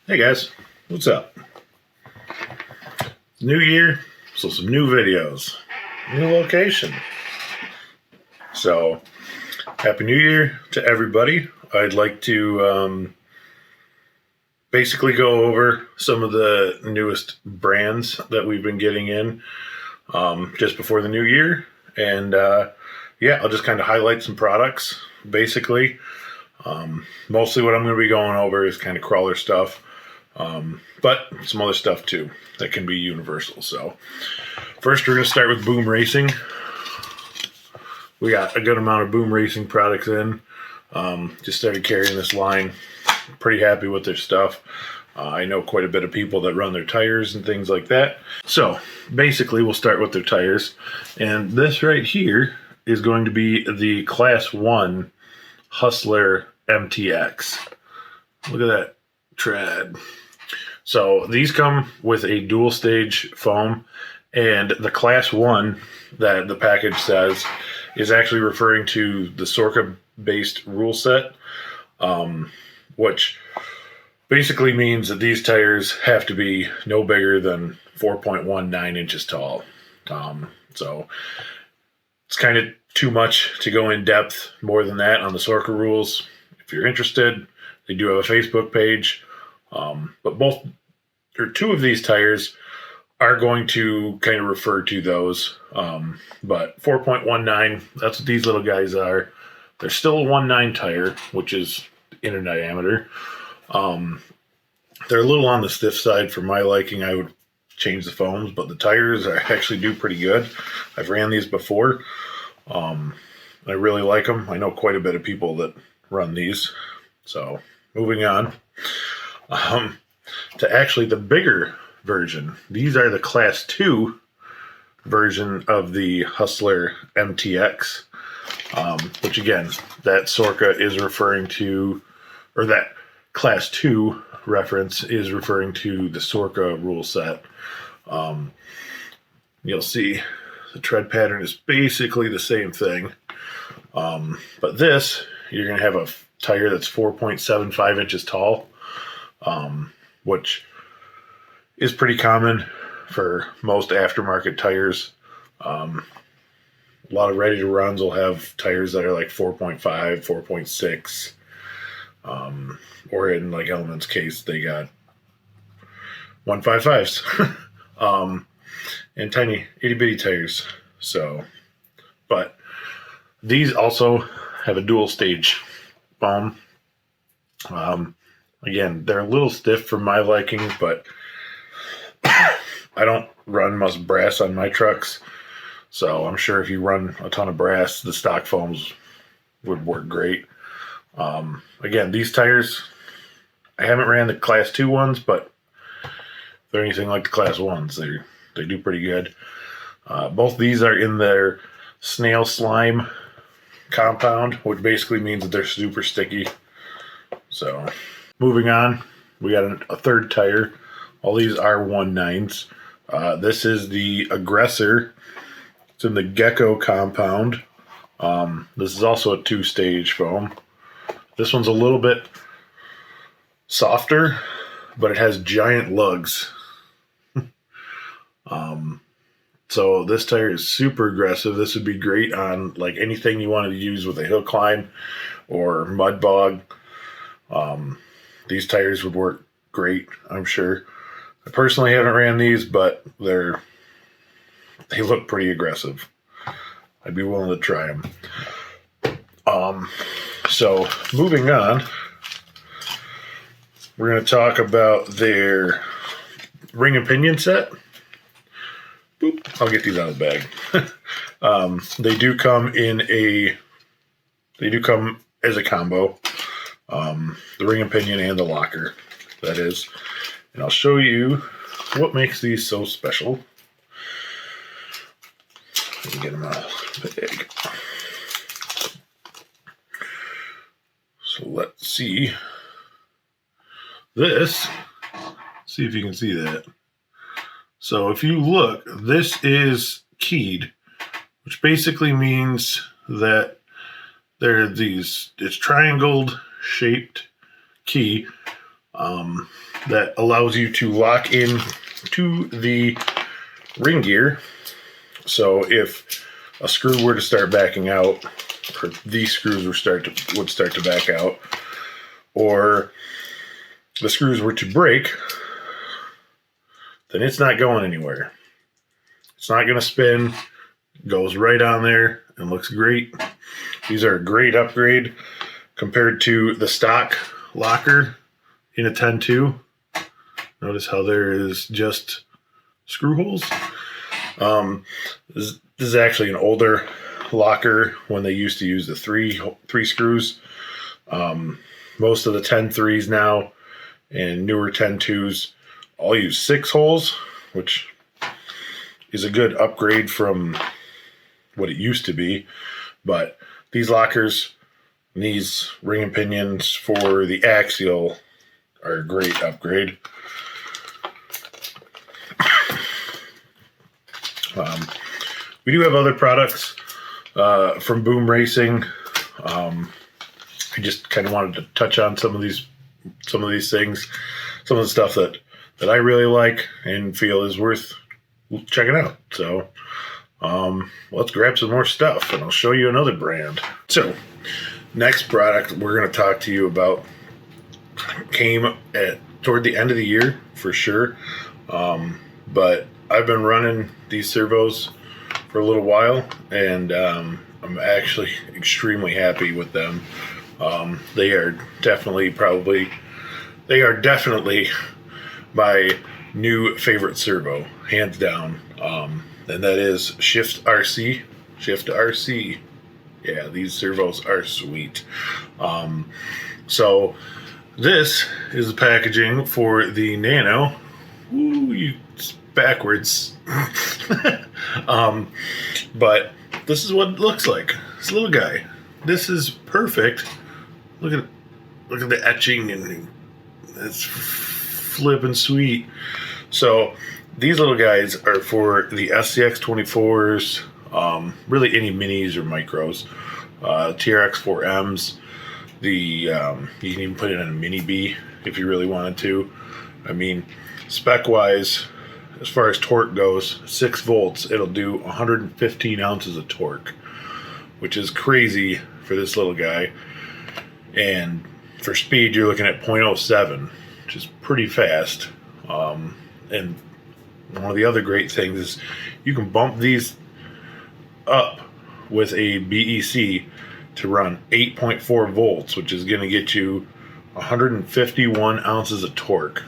Hey guys, what's up? New year, so some new videos, new location. So, Happy New Year to everybody. I'd like to basically go over some of the newest brands that we've been getting in just before the new year. And I'll just kind of highlight some products, basically. Mostly what I'm going to be going over is kind of crawler stuff. But some other stuff too that can be universal. So first we're going to start with Boom Racing. We got a good amount of Boom Racing products in. Just started carrying this line. Pretty happy with their stuff. I know quite a bit of people that run their tires and things like that. So basically we'll start with their tires. And this right here is going to be the Class 1 Hustler MTX. Look at that tread. So these come with a dual stage foam, and the Class 1 that the package says is actually referring to the Sorca based rule set, which basically means that these tires have to be no bigger than 4.19 inches tall. So it's kind of too much to go in depth more than that on the Sorca rules. If you're interested, they do have a Facebook page. But two of these tires are going to kind of refer to those. But 4.19, that's what these little guys are. They're still a 1.9 tire, which is inner diameter. They're a little on the stiff side for my liking. I would change the foams, but the tires actually do pretty good. I've ran these before. I really like them. I know quite a bit of people that run these. So moving on. To actually the bigger version. These are the Class 2 version of the Hustler MTX, which again, that Sorca is referring to, or that Class 2 reference is referring to the Sorca rule set. You'll see the tread pattern is basically the same thing, but this, you're going to have a tire that's 4.75 inches tall, which is pretty common for most aftermarket tires. A lot of ready to runs will have tires that are like 4.5, 4.6, or in like Element's case, they got 1.55s, and tiny itty bitty tires. So, but these also have a dual stage foam. Again, they're a little stiff for my liking, but I don't run much brass on my trucks. So I'm sure if you run a ton of brass, the stock foams would work great. Again, these tires, I haven't ran the Class 2 ones, but if they're anything like the Class 1s, they do pretty good. Both these are in their snail slime compound, which basically means that they're super sticky. So moving on, we got a third tire. All these are 1.9s. This is the Aggressor. It's in the Gecko compound. This is also a 2-stage foam. This one's a little bit softer, but it has giant lugs. So this tire is super aggressive. This would be great on like anything you wanted to use with a hill climb or mud bog. These tires would work great, I'm sure. I personally haven't ran these, but they look pretty aggressive. I'd be willing to try them. So moving on, we're going to talk about their ring and pinion set. Boop, I'll get these out of the bag. They do come as a combo. The ring and pinion and the locker, that is. And I'll show you what makes these so special. Let me get them out of the bag. So let's see. See if you can see that. So if you look, this is keyed, which basically means that there are it's triangled shaped key that allows you to lock in to the ring gear. So if a screw were to start backing out, or these screws would start to back out, or the screws were to break, then it's not going anywhere. It's not going to spin. It goes right on there and looks great. These are a great upgrade compared to the stock locker in a 10.2. Notice how there is just screw holes. This is actually an older locker when they used to use the three screws. Most of the 10.3s now and newer 10.2s all use 6 holes, which is a good upgrade from what it used to be. But these lockers and these ring and pinions for the axial are a great upgrade. We do have other products from Boom Racing. I just kind of wanted to touch on some of these things, some of the stuff that I really like and feel is worth checking out. So let's grab some more stuff and I'll show you another brand. So next product we're going to talk to you about came toward the end of the year for sure. But I've been running these servos for a little while, and I'm actually extremely happy with them. They are definitely my new favorite servo, hands down. And that is Shift RC. Shift RC. Yeah, these servos are sweet. So this is the packaging for the Nano. Ooh, it's backwards. But this is what it looks like. This little guy. This is perfect. Look at the etching, and it's flipping sweet. So these little guys are for the SCX 24s, really any minis or micros, TRX 4Ms. You can even put it in a mini B if you really wanted to. I mean, spec wise, as far as torque goes, 6 volts, it'll do 115 ounces of torque, which is crazy for this little guy. And for speed, you're looking at 0.07, which is pretty fast. And one of the other great things is you can bump these up with a BEC to run 8.4 volts, which is going to get you 151 ounces of torque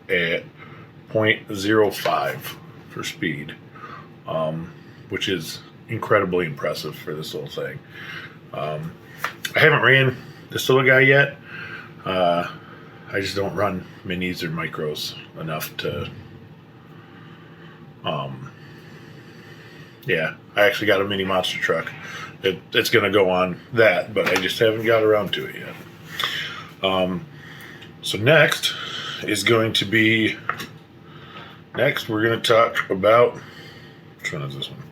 at 0.05 for speed, which is incredibly impressive for this little thing. I haven't ran this little guy yet. I just don't run minis or micros enough to. Yeah, I actually got a mini monster truck. It's going to go on that, but I just haven't got around to it yet. So next is going to be. Next, we're going to talk about. Which one is this one?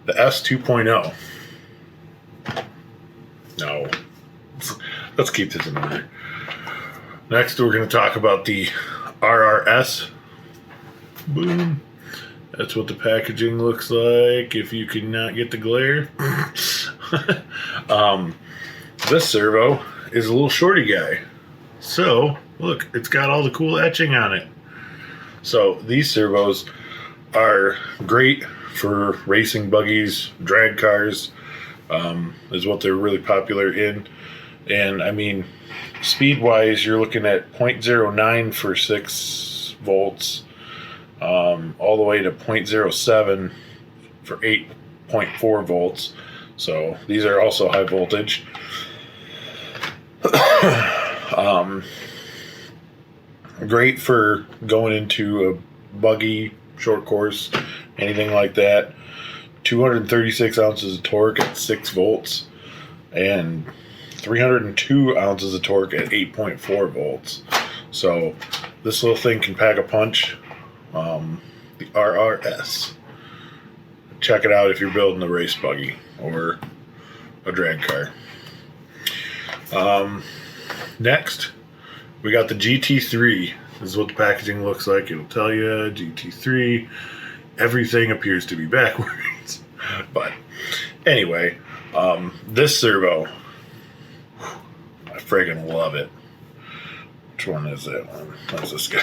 The S 2.0. No. Let's keep this in order. Next, we're going to talk about the RRS. Boom. That's what the packaging looks like if you cannot get the glare. This servo is a little shorty guy. So, look, it's got all the cool etching on it. So, these servos are great for racing buggies, drag cars, is what they're really popular in. And, I mean, speed-wise, you're looking at 0.09 for 6 volts, all the way to 0.07 for 8.4 volts. So these are also high voltage. Great for going into a buggy, short course, anything like that. 236 ounces of torque at 6 volts and 302 ounces of torque at 8.4 volts. So this little thing can pack a punch. The RRS. Check it out if you're building a race buggy or a drag car. Next, we got the GT3. This is what the packaging looks like. It'll tell you GT3. Everything appears to be backwards. But anyway, this servo, I friggin' love it. Which one is that one? That's this guy.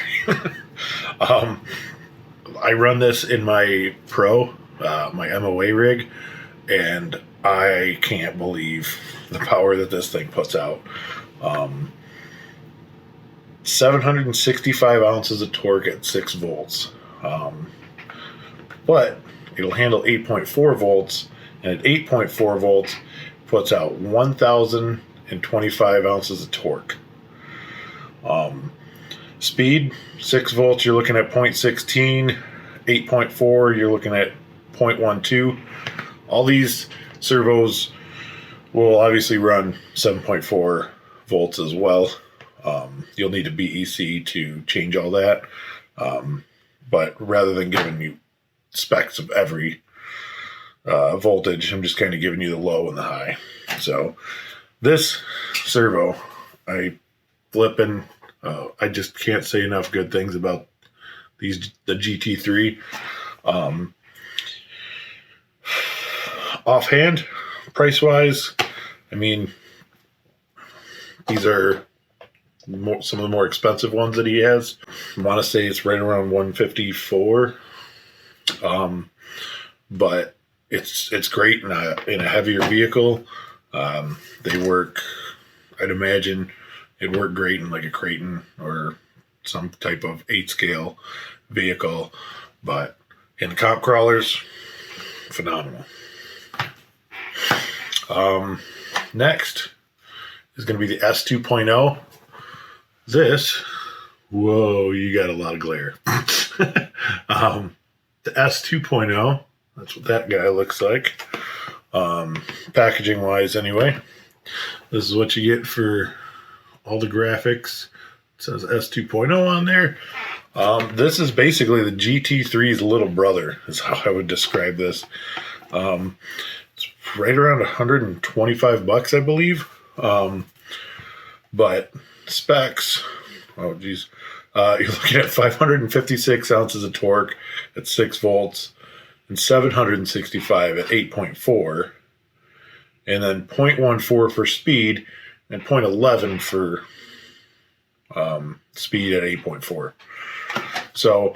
I run this in my Pro, my MOA rig, and I can't believe the power that this thing puts out. 765 ounces of torque at 6 volts. But it'll handle 8.4 volts, and at 8.4 volts, puts out 1,025 ounces of torque. Speed, 6 volts, you're looking at 0.16. 8.4, you're looking at 0.12. All these servos will obviously run 7.4 volts as well. You'll need a BEC to change all that. But rather than giving you specs of every voltage, I'm just kind of giving you the low and the high. So this servo, I just can't say enough good things about the GT3. Offhand, price-wise, I mean, these are some of the more expensive ones that he has. I want to say it's right around 154. But it's great in a heavier vehicle. They work, I'd imagine it'd work great in like a Creighton or some type of 8-scale vehicle, but in comp crawlers, phenomenal. Next is going to be the S2.0. This, whoa, you got a lot of glare. The S2.0, that's what that guy looks like. Packaging wise anyway. This is what you get for all the graphics. It says S2.0 on there. This is basically the GT3's little brother, is how I would describe this. It's right around $125, I believe. But specs, oh geez, you're looking at 556 ounces of torque at 6 volts and 765 at 8.4, and then 0.14 for speed and 0.11 for speed at 8.4. So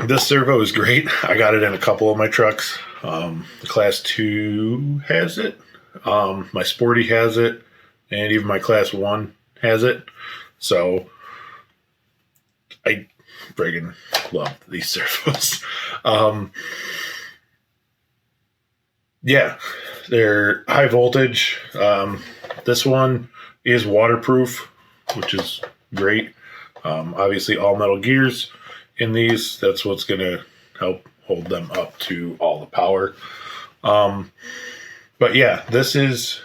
this servo is great. I got it in a couple of my trucks. The Class 2 has it. My Sporty has it. And even my Class 1 has it. So I friggin' love these servos. Yeah, they're high voltage. This one is waterproof, which is great. Obviously, all metal gears in these. That's what's going to help hold them up to all the power. But yeah, this is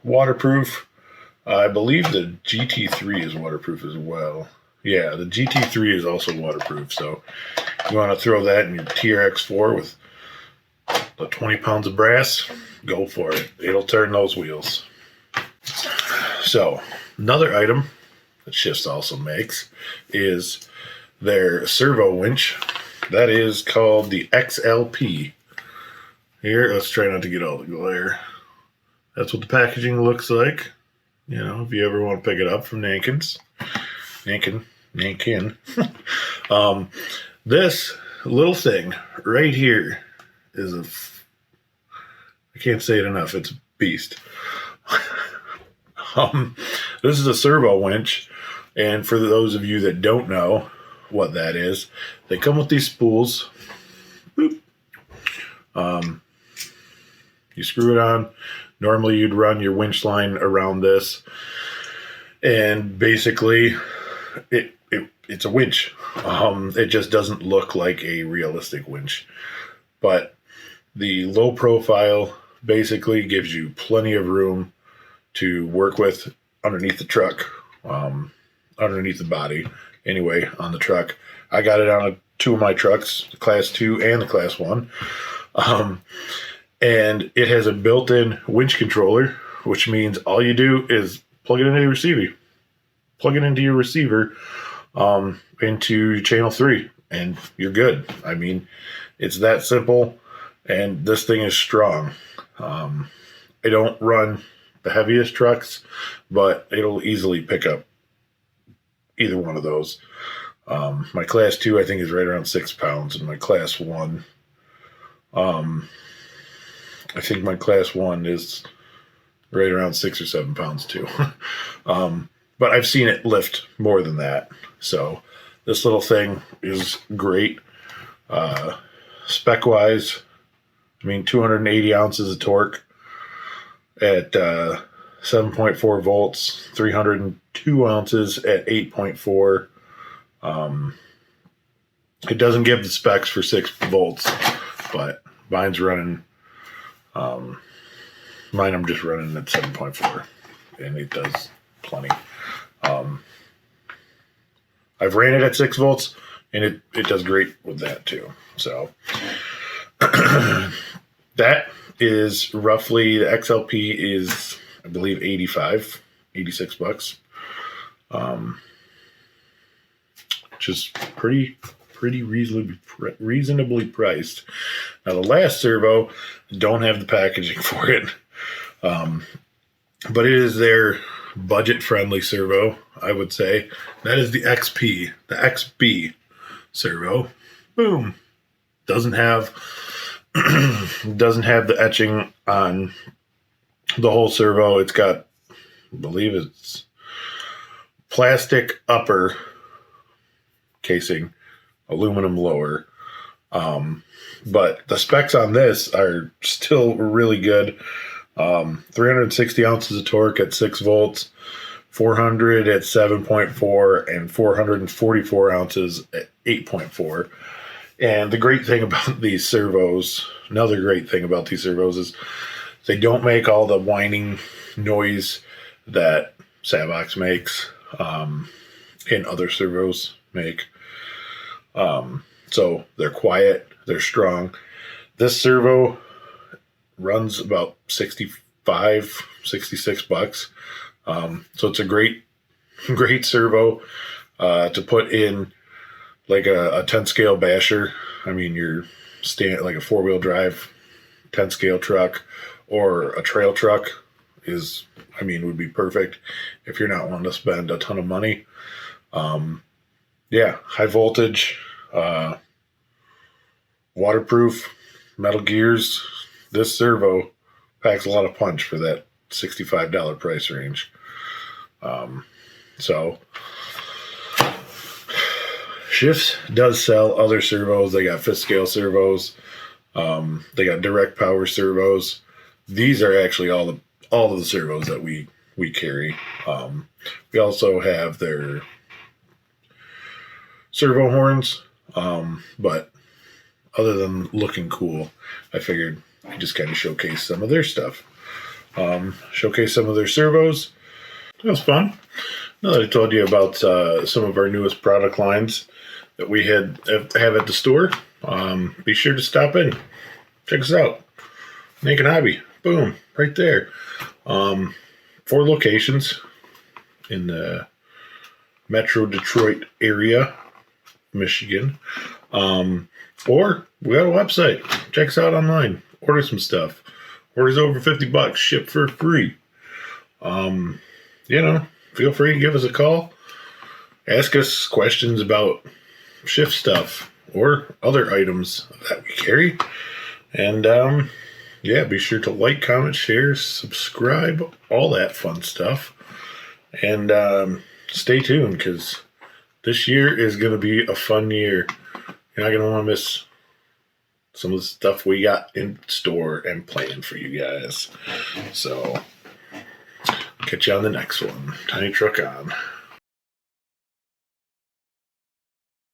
waterproof. I believe the GT3 is waterproof as well. Yeah, the GT3 is also waterproof. So you want to throw that in your TRX4 with the 20 pounds of brass, go for it. It'll turn those wheels. So another item that Shifts also makes is their servo winch. That is called the XLP. Here, let's try not to get all the glare. That's what the packaging looks like. You know, if you ever want to pick it up from Nankin. This little thing right here is I can't say it enough. It's a beast. This is a servo winch, and for those of you that don't know what that is, they come with these spools. Boop. You screw it on. Normally you'd run your winch line around this, and basically it's a winch. It just doesn't look like a realistic winch, but the low profile basically gives you plenty of room to work with underneath the truck, underneath the body. Anyway, on the truck, I got it on two of my trucks, the Class 2 and the Class 1. And it has a built-in winch controller, which means all you do is plug it into your receiver. plug it into your receiver, into channel 3, and you're good. I mean, it's that simple, and this thing is strong. I don't run the heaviest trucks, but it'll easily pick up either one of those. My class 2, I think, is right around 6 pounds, and my class 1, I think my class 1 is right around 6 or 7 pounds too. But I've seen it lift more than that. So this little thing is great. Spec wise, I mean, 280 ounces of torque at 7.4 volts, 302 ounces at 8.4. It doesn't give the specs for 6 volts, but mine's running, mine I'm just running at 7.4, and it does plenty. I've ran it at 6 volts, and it does great with that too. So that is roughly, the XLP is, I believe, $86, which is pretty reasonably priced. Now the last servo, don't have the packaging for it, but it is their budget-friendly servo, I would say. That is the XP, the XB servo. Boom. Doesn't have the etching on the whole servo. It's got, I believe it's plastic upper casing, aluminum lower. But the specs on this are still really good. 360 ounces of torque at 6 volts, 400 at 7.4, and 444 ounces at 8.4. And the great thing about these servos, another great thing about these servos, is they don't make all the whining noise that Savox makes, and other servos make. So they're quiet, they're strong. This servo runs about $65, $66. So it's a great servo to put in like a 10 scale basher. I mean, you're like a 4-wheel drive 10 scale truck or a trail truck would be perfect if you're not wanting to spend a ton of money. High voltage, waterproof, metal gears. This servo packs a lot of punch for that $65 price range. So Shifts does sell other servos. They got 5th scale servos. They got direct power servos. These are actually all of the servos that we carry. We also have their servo horns, but other than looking cool, I figured I'd just kind of showcase some of their stuff. Showcase some of their servos. That was fun. Now that I told you about some of our newest product lines that we have at the store, be sure to stop in. Check us out. Nankin Hobby. Boom. Right there. 4 locations in the Metro Detroit area, Michigan. Or we got a website. Check us out online. Order some stuff. Orders over $50, ship for free. Feel free to give us a call. Ask us questions about shift stuff or other items that we carry. And be sure to like, comment, share, subscribe, all that fun stuff. And stay tuned, because this year is going to be a fun year. You're not going to want to miss some of the stuff we got in store and planned for you guys. So, catch you on the next one. Tiny Truck on.